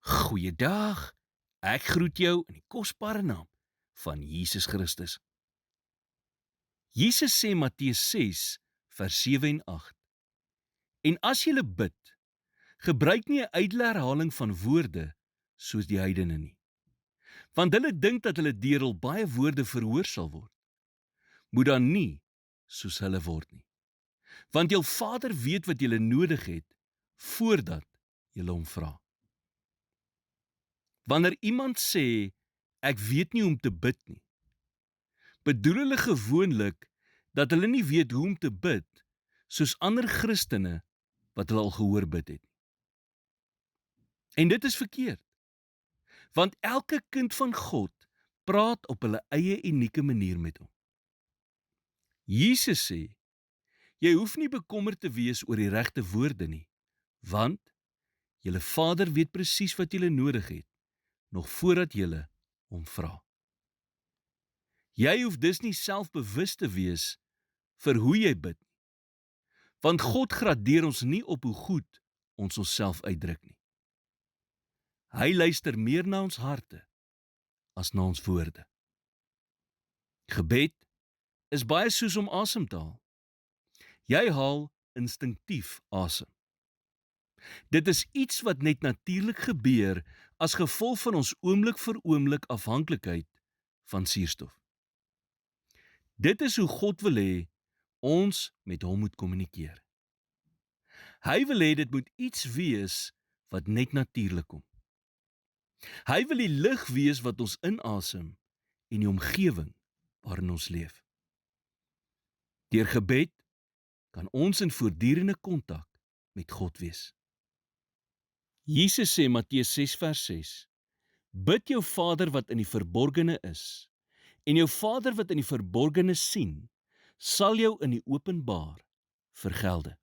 Goeiedag. Ek groet jou in die kosbare naam van Jesus Christus. Jesus sê Matteus 6 vers 7 en 8. En as julle bid, gebruik nie 'n ydelle herhaling van woorde soos die heidene nie, want hulle dink dat hulle deur hul baie woorde verhoor sal word. Moet dan nie soos hulle word nie, want jou Vader weet wat julle nodig het voordat julle hom vra. Wanneer iemand sê ek weet nie hoe om te bid nie, bedoel hulle gewoonlik dat hulle nie weet hoe om te bid soos ander Christene wat hulle al gehoor bid het. En dit is verkeerd, want elke kind van God praat op hulle eie unieke manier met hom. Jesus sê, jy hoef nie bekommerd te wees oor die regte woorde nie, want julle Vader weet presies wat julle nodig het, nog voordat julle hom vra. Jy hoef dus nie selfbewus te wees vir hoe jy bid nie, want God gradeer ons nie op hoe goed ons onsself uitdruk nie. Hy luister meer na ons harte as na ons woorde. Gebed is baie soos om asem te haal. Jy haal instinktief asem. Dit is iets wat net natuurlik gebeur as gevolg van ons oomblik vir oomblik afhanklikheid van suurstof. Dit is hoe God wil hê ons met hom moet kommunikeer. Hy wil hê dit moet iets wees wat net natuurlik kom. Hy wil die lig wees wat ons inasem en die omgewing waarin ons leef. Deur gebed kan ons in voortdurende kontak met God wees. Jesus sê Matteus 6 vers 6, bid jou Vader wat in die verborgene is, en jou Vader wat in die verborgene sien, sal jou in die openbaar vergelde.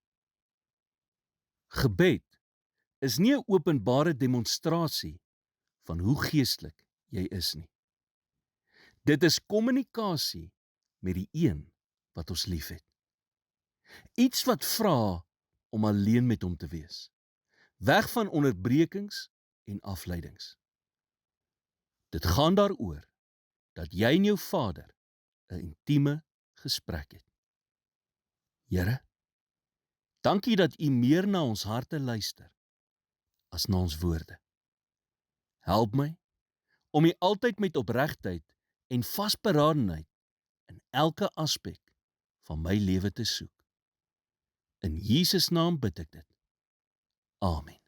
Gebed is nie 'n openbare demonstrasie van hoe geestelik jy is nie. Dit is kommunikasie met die een wat ons liefhet. Iets wat vra om alleen met hom te wees, weg van onderbrekings en afleidings. Dit gaan daaroor dat jy en jou Vader 'n intieme gesprek het. Here, dankie dat U meer na ons harte luister as na ons woorde. Help my om U altyd met opregtheid en vasberadenheid in elke aspek van my lewe te soek. In Jesus naam bid ek dit. Amen.